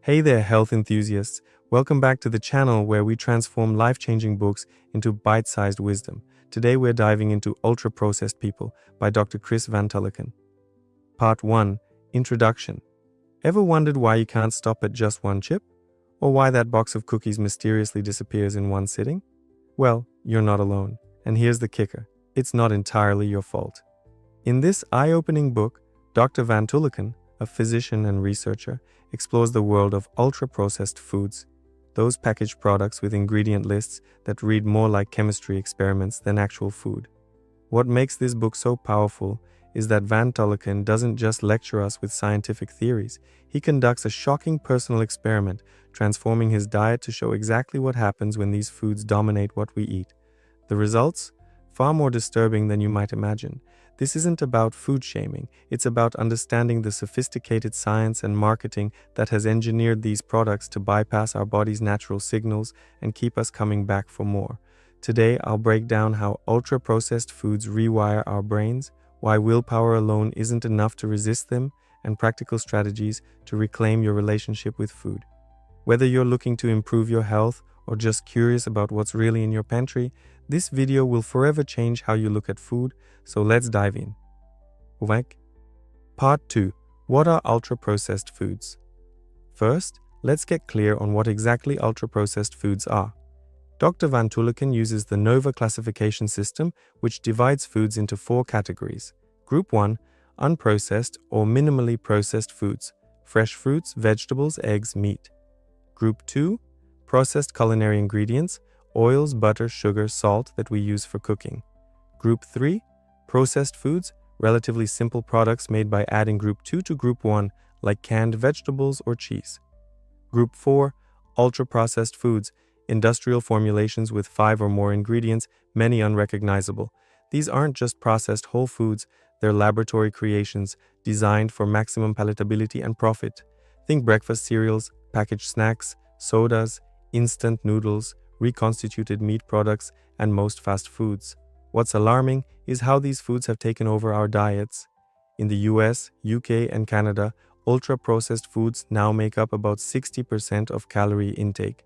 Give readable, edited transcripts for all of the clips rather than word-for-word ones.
Hey there, health enthusiasts. Welcome back to the channel where we transform life-changing books into bite-sized wisdom. Today we're diving into Ultra-Processed People by Dr. Chris Van Tulleken. Part 1. Introduction. Ever wondered why you can't stop at just one chip? Or why that box of cookies mysteriously disappears in one sitting? Well, you're not alone. And here's the kicker. It's not entirely your fault. In this eye-opening book, Dr. Van Tulleken, a physician and researcher, explores the world of ultra-processed foods, those packaged products with ingredient lists that read more like chemistry experiments than actual food. What makes this book so powerful is that Van Tulleken doesn't just lecture us with scientific theories. He conducts a shocking personal experiment, transforming his diet to show exactly what happens when these foods dominate what we eat. The results? Far more disturbing than you might imagine. This isn't about food shaming, it's about understanding the sophisticated science and marketing that has engineered these products to bypass our body's natural signals and keep us coming back for more. Today, I'll break down how ultra-processed foods rewire our brains, why willpower alone isn't enough to resist them, and practical strategies to reclaim your relationship with food. Whether you're looking to improve your health or just curious about what's really in your pantry, this video will forever change how you look at food, so let's dive in. Part 2. What are ultra-processed foods? First, let's get clear on what exactly ultra-processed foods are. Dr. Van Tulleken uses the NOVA classification system, which divides foods into 4 categories. Group 1, unprocessed or minimally processed foods, fresh fruits, vegetables, eggs, meat. Group 2, processed culinary ingredients, oils, butter, sugar, salt that we use for cooking. Group 3, processed foods, relatively simple products made by adding Group 2 to Group 1, like canned vegetables or cheese. Group 4, ultra-processed foods, industrial formulations with 5 or more ingredients, many unrecognizable. These aren't just processed whole foods, they're laboratory creations designed for maximum palatability and profit. Think breakfast cereals, packaged snacks, sodas, instant noodles, reconstituted meat products, and most fast foods. What's alarming is how these foods have taken over our diets. In the US, UK, and Canada, ultra-processed foods now make up about 60% of calorie intake.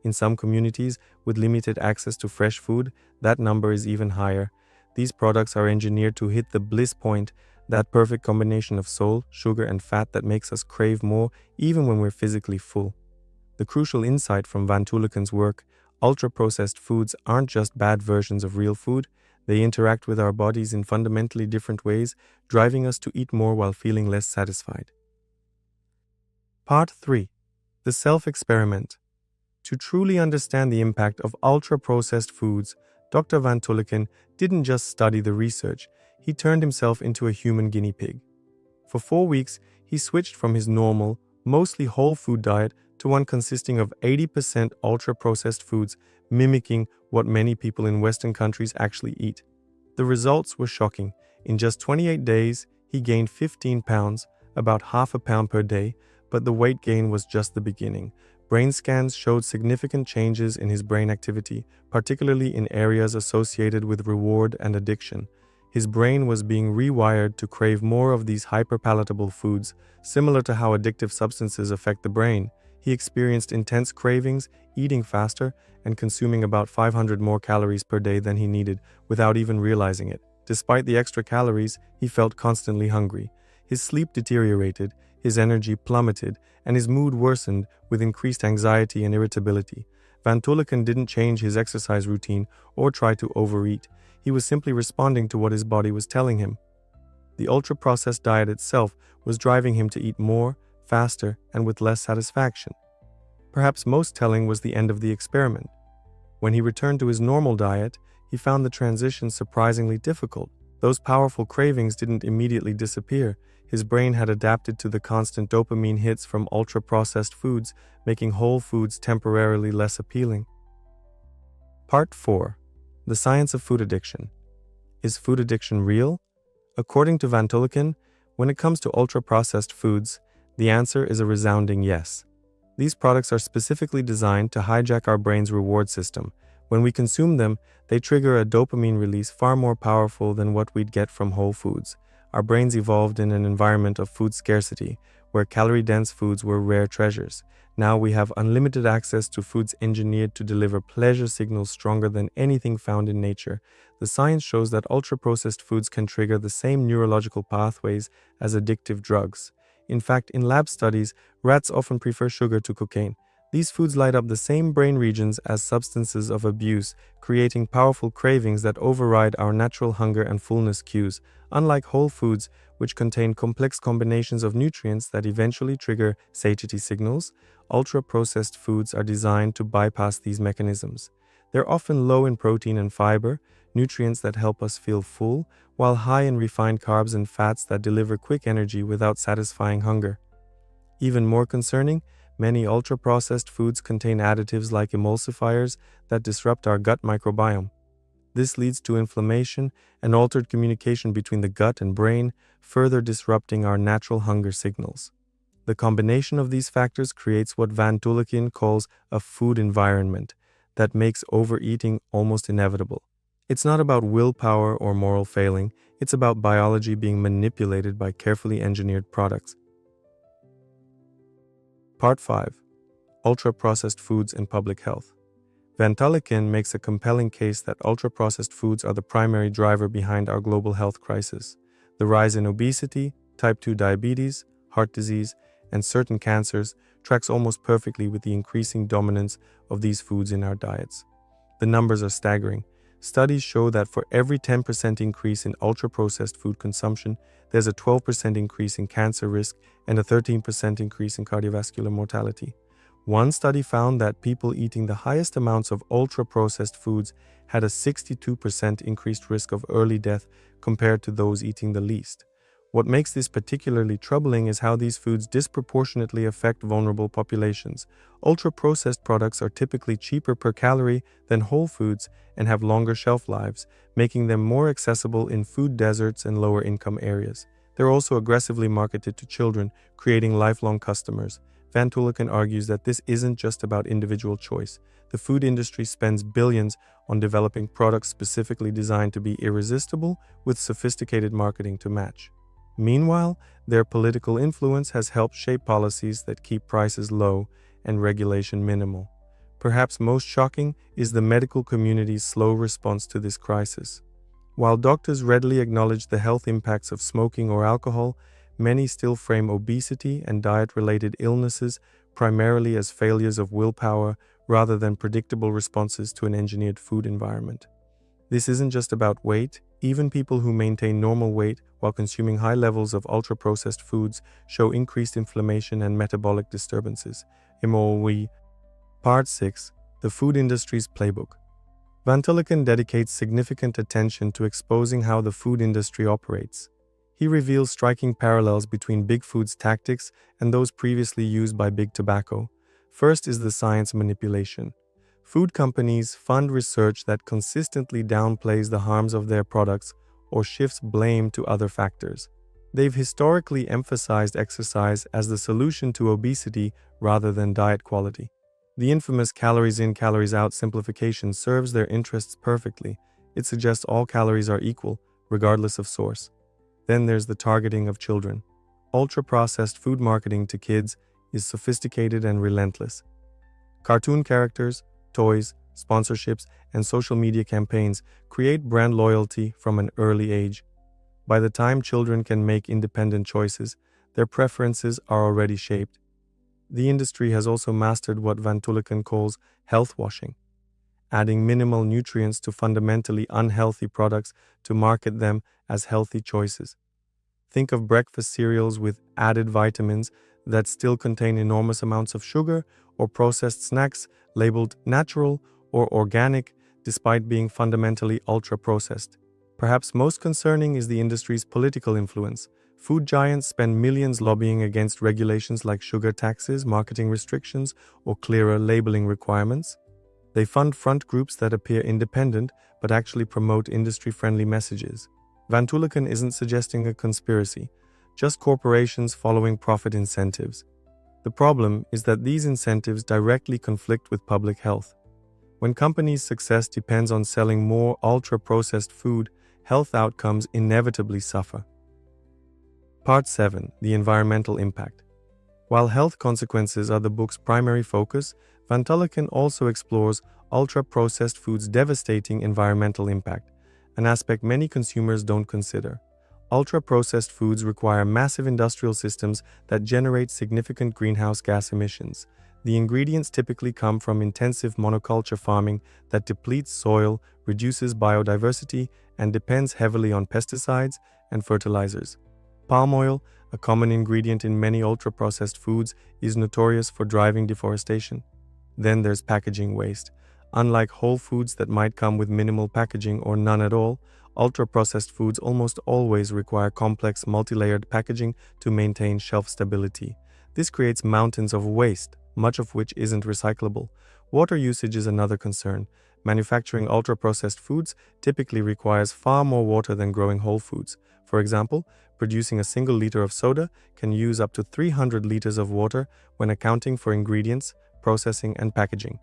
In some communities with limited access to fresh food, that number is even higher. These products are engineered to hit the bliss point, that perfect combination of salt, sugar, and fat that makes us crave more even when we're physically full. The crucial insight from Van Tulleken's work: ultra-processed foods aren't just bad versions of real food, they interact with our bodies in fundamentally different ways, driving us to eat more while feeling less satisfied. Part 3. The self-experiment. To truly understand the impact of ultra-processed foods, Dr. Van Tulleken didn't just study the research, he turned himself into a human guinea pig. For 4 weeks, he switched from his normal, mostly whole food diet to one consisting of 80% ultra-processed foods, mimicking what many people in Western countries actually eat. The results were shocking. In just 28 days, he gained 15 pounds, about half a pound per day, but the weight gain was just the beginning. Brain scans showed significant changes in his brain activity, particularly in areas associated with reward and addiction. His brain was being rewired to crave more of these hyperpalatable foods, similar to how addictive substances affect the brain. He experienced intense cravings, eating faster, and consuming about 500 more calories per day than he needed without even realizing it. Despite the extra calories, he felt constantly hungry. His sleep deteriorated, his energy plummeted, and his mood worsened with increased anxiety and irritability. Van Tulleken didn't change his exercise routine or try to overeat. He was simply responding to what his body was telling him. The ultra-processed diet itself was driving him to eat more, faster, and with less satisfaction. Perhaps most telling was the end of the experiment. When he returned to his normal diet, he found the transition surprisingly difficult. Those powerful cravings didn't immediately disappear. His brain had adapted to the constant dopamine hits from ultra-processed foods, making whole foods temporarily less appealing. Part 4. The science of food addiction. Is food addiction real? According to Van Tulleken, when it comes to ultra-processed foods, the answer is a resounding yes. These products are specifically designed to hijack our brain's reward system. When we consume them, they trigger a dopamine release far more powerful than what we'd get from whole foods. Our brains evolved in an environment of food scarcity, where calorie-dense foods were rare treasures. Now we have unlimited access to foods engineered to deliver pleasure signals stronger than anything found in nature. The science shows that ultra-processed foods can trigger the same neurological pathways as addictive drugs. In fact, in lab studies, rats often prefer sugar to cocaine. These foods light up the same brain regions as substances of abuse, creating powerful cravings that override our natural hunger and fullness cues. Unlike whole foods, which contain complex combinations of nutrients that eventually trigger satiety signals, ultra-processed foods are designed to bypass these mechanisms. They're often low in protein and fiber, nutrients that help us feel full, while high in refined carbs and fats that deliver quick energy without satisfying hunger. Even more concerning, many ultra-processed foods contain additives like emulsifiers that disrupt our gut microbiome. This leads to inflammation and altered communication between the gut and brain, further disrupting our natural hunger signals. The combination of these factors creates what Van Tulleken calls a food environment that makes overeating almost inevitable. It's not about willpower or moral failing, it's about biology being manipulated by carefully engineered products. Part 5. Ultra-processed foods and public health. Van Tulleken makes a compelling case that ultra-processed foods are the primary driver behind our global health crisis. The rise in obesity, type 2 diabetes, heart disease, and certain cancers tracks almost perfectly with the increasing dominance of these foods in our diets. The numbers are staggering. Studies show that for every 10% increase in ultra-processed food consumption, there's a 12% increase in cancer risk and a 13% increase in cardiovascular mortality. One study found that people eating the highest amounts of ultra-processed foods had a 62% increased risk of early death compared to those eating the least. What makes this particularly troubling is how these foods disproportionately affect vulnerable populations. Ultra-processed products are typically cheaper per calorie than whole foods and have longer shelf lives, making them more accessible in food deserts and lower-income areas. They're also aggressively marketed to children, creating lifelong customers. Van Tulleken argues that this isn't just about individual choice. The food industry spends billions on developing products specifically designed to be irresistible, with sophisticated marketing to match. Meanwhile, their political influence has helped shape policies that keep prices low and regulation minimal. Perhaps most shocking is the medical community's slow response to this crisis. While doctors readily acknowledge the health impacts of smoking or alcohol, many still frame obesity and diet-related illnesses primarily as failures of willpower rather than predictable responses to an engineered food environment. This isn't just about weight. Even people who maintain normal weight while consuming high levels of ultra-processed foods show increased inflammation and metabolic disturbances. Part 6. The Food Industry's Playbook. Van Tulleken dedicates significant attention to exposing how the food industry operates. He reveals striking parallels between Big Food's tactics and those previously used by Big Tobacco. First is the science manipulation. Food companies fund research that consistently downplays the harms of their products or shifts blame to other factors. They've historically emphasized exercise as the solution to obesity rather than diet quality. The infamous calories in, calories out simplification serves their interests perfectly. It suggests all calories are equal, regardless of source. Then there's the targeting of children. Ultra-processed food marketing to kids is sophisticated and relentless. Cartoon characters, toys, sponsorships, and social media campaigns create brand loyalty from an early age. By the time children can make independent choices, their preferences are already shaped. The industry has also mastered what Van Tulleken calls health washing, adding minimal nutrients to fundamentally unhealthy products to market them as healthy choices. Think of breakfast cereals with added vitamins that still contain enormous amounts of sugar, or processed snacks labeled natural or organic despite being fundamentally ultra-processed. Perhaps most concerning is the industry's political influence. Food giants spend millions lobbying against regulations like sugar taxes, marketing restrictions, or clearer labeling requirements. They fund front groups that appear independent but actually promote industry-friendly messages. Van Tulleken isn't suggesting a conspiracy, just corporations following profit incentives. The problem is that these incentives directly conflict with public health. When companies' success depends on selling more ultra-processed food, health outcomes inevitably suffer. Part 7. The Environmental Impact. While health consequences are the book's primary focus, Van Tulleken also explores ultra-processed foods' devastating environmental impact, an aspect many consumers don't consider. Ultra-processed foods require massive industrial systems that generate significant greenhouse gas emissions. The ingredients typically come from intensive monoculture farming that depletes soil, reduces biodiversity, and depends heavily on pesticides and fertilizers. Palm oil, a common ingredient in many ultra-processed foods, is notorious for driving deforestation. Then there's packaging waste. Unlike whole foods that might come with minimal packaging or none at all, ultra-processed foods almost always require complex multi-layered packaging to maintain shelf stability. This creates mountains of waste, much of which isn't recyclable. Water usage is another concern. Manufacturing ultra-processed foods typically requires far more water than growing whole foods. For example, producing a single liter of soda can use up to 300 liters of water when accounting for ingredients, processing, and packaging.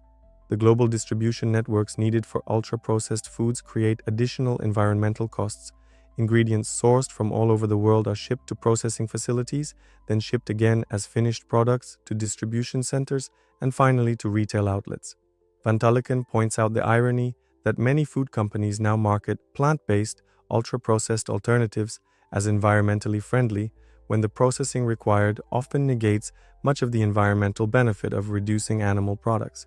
The global distribution networks needed for ultra-processed foods create additional environmental costs. Ingredients sourced from all over the world are shipped to processing facilities, then shipped again as finished products to distribution centers, and finally to retail outlets. Van Tulleken points out the irony that many food companies now market plant-based, ultra-processed alternatives as environmentally friendly, when the processing required often negates much of the environmental benefit of reducing animal products.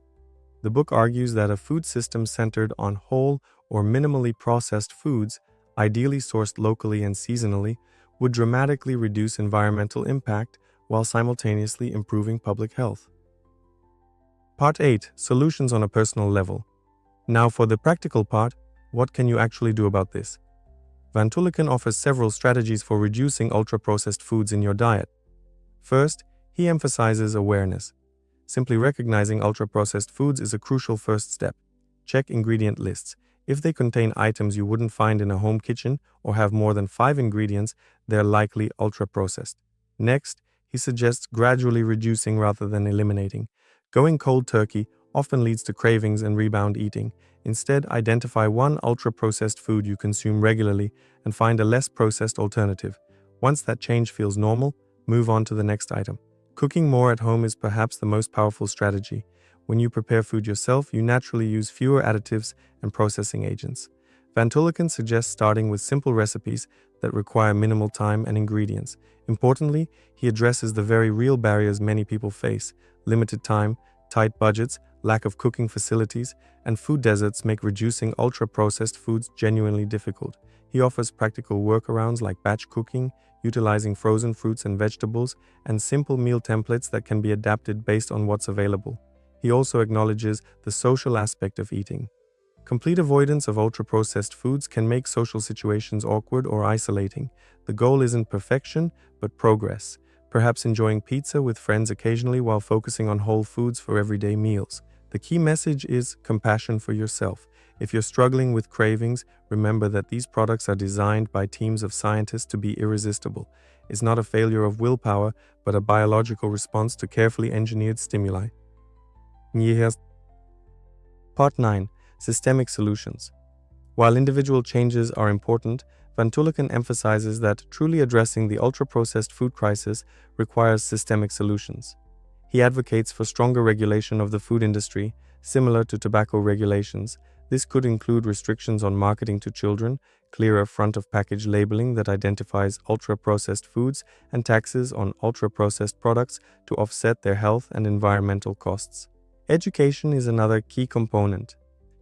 The book argues that a food system centered on whole or minimally processed foods, ideally sourced locally and seasonally, would dramatically reduce environmental impact while simultaneously improving public health. Part 8. Solutions on a personal level. Now for the practical part, what can you actually do about this? Van Tulleken offers several strategies for reducing ultra-processed foods in your diet. First, he emphasizes awareness. Simply recognizing ultra-processed foods is a crucial first step. Check ingredient lists. If they contain items you wouldn't find in a home kitchen or have more than 5 ingredients, they're likely ultra-processed. Next, he suggests gradually reducing rather than eliminating. Going cold turkey often leads to cravings and rebound eating. Instead, identify one ultra-processed food you consume regularly and find a less processed alternative. Once that change feels normal, move on to the next item. Cooking more at home is perhaps the most powerful strategy. When you prepare food yourself, you naturally use fewer additives and processing agents. Van Tulleken suggests starting with simple recipes that require minimal time and ingredients. Importantly, he addresses the very real barriers many people face: limited time, tight budgets, lack of cooking facilities, and food deserts make reducing ultra-processed foods genuinely difficult. He offers practical workarounds like batch cooking, utilizing frozen fruits and vegetables, and simple meal templates that can be adapted based on what's available. He also acknowledges the social aspect of eating. Complete avoidance of ultra-processed foods can make social situations awkward or isolating. The goal isn't perfection, but progress. Perhaps enjoying pizza with friends occasionally while focusing on whole foods for everyday meals. The key message is compassion for yourself. If you're struggling with cravings, remember that these products are designed by teams of scientists to be irresistible. It's not a failure of willpower, but a biological response to carefully engineered stimuli. Part 9. Systemic solutions. While individual changes are important, Van Tulleken emphasizes that truly addressing the ultra-processed food crisis requires systemic solutions. He advocates for stronger regulation of the food industry, similar to tobacco regulations. This could include restrictions on marketing to children, clearer front-of-package labeling that identifies ultra-processed foods, and taxes on ultra-processed products to offset their health and environmental costs. Education is another key component.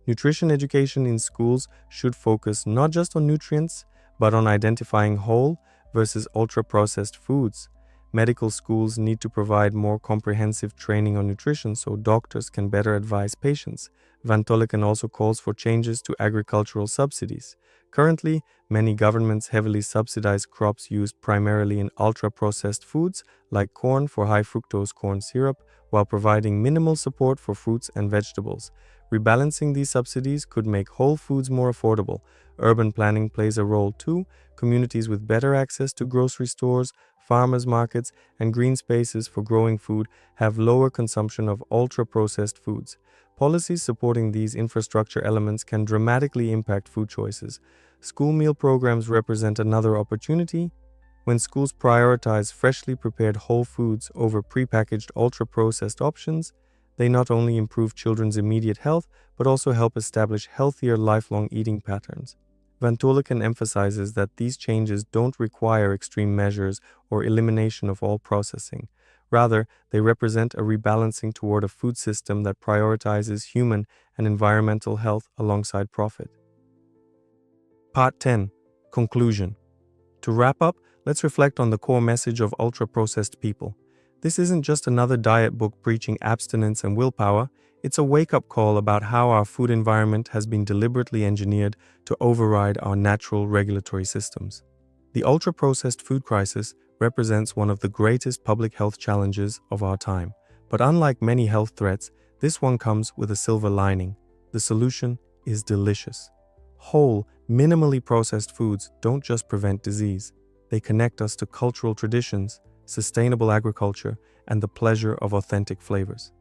Nutrition education in schools should focus not just on nutrients, but on identifying whole versus ultra-processed foods. Medical schools need to provide more comprehensive training on nutrition so doctors can better advise patients. Van Tulleken also calls for changes to agricultural subsidies. Currently, many governments heavily subsidize crops used primarily in ultra-processed foods like corn for high-fructose corn syrup, while providing minimal support for fruits and vegetables. Rebalancing these subsidies could make whole foods more affordable. Urban planning plays a role too. Communities with better access to grocery stores, farmers markets, and green spaces for growing food have lower consumption of ultra-processed foods. Policies supporting these infrastructure elements can dramatically impact food choices. School meal programs represent another opportunity. When schools prioritize freshly prepared whole foods over prepackaged ultra-processed options, they not only improve children's immediate health, but also help establish healthier lifelong eating patterns. Van Tulleken emphasizes that these changes don't require extreme measures or elimination of all processing. Rather, they represent a rebalancing toward a food system that prioritizes human and environmental health alongside profit. Part 10. Conclusion. To wrap up, let's reflect on the core message of ultra-processed people. This isn't just another diet book preaching abstinence and willpower, it's a wake-up call about how our food environment has been deliberately engineered to override our natural regulatory systems. The ultra-processed food crisis represents one of the greatest public health challenges of our time. But unlike many health threats, this one comes with a silver lining. The solution is delicious. Whole, minimally processed foods don't just prevent disease. They connect us to cultural traditions, sustainable agriculture, and the pleasure of authentic flavors.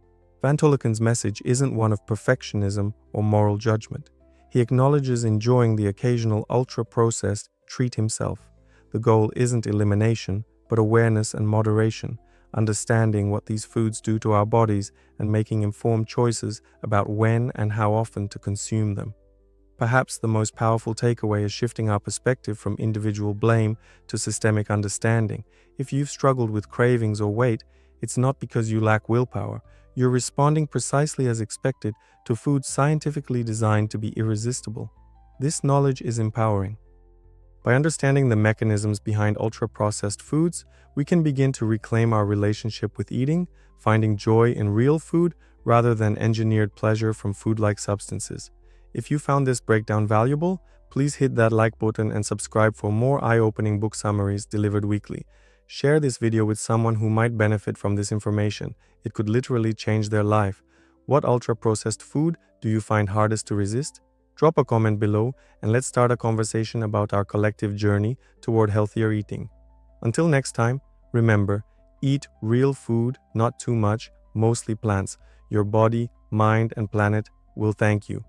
Van Tulleken's message isn't one of perfectionism or moral judgment. He acknowledges enjoying the occasional ultra-processed treat himself. The goal isn't elimination, but awareness and moderation, understanding what these foods do to our bodies and making informed choices about when and how often to consume them. Perhaps the most powerful takeaway is shifting our perspective from individual blame to systemic understanding. If you've struggled with cravings or weight, it's not because you lack willpower. You're responding precisely as expected to foods scientifically designed to be irresistible. This knowledge is empowering. By understanding the mechanisms behind ultra-processed foods, we can begin to reclaim our relationship with eating, finding joy in real food rather than engineered pleasure from food-like substances. If you found this breakdown valuable, please hit that like button and subscribe for more eye-opening book summaries delivered weekly. Share this video with someone who might benefit from this information. It could literally change their life. What ultra-processed food do you find hardest to resist? Drop a comment below and let's start a conversation about our collective journey toward healthier eating. Until next time, remember, eat real food, not too much, mostly plants. Your body, mind, and planet will thank you.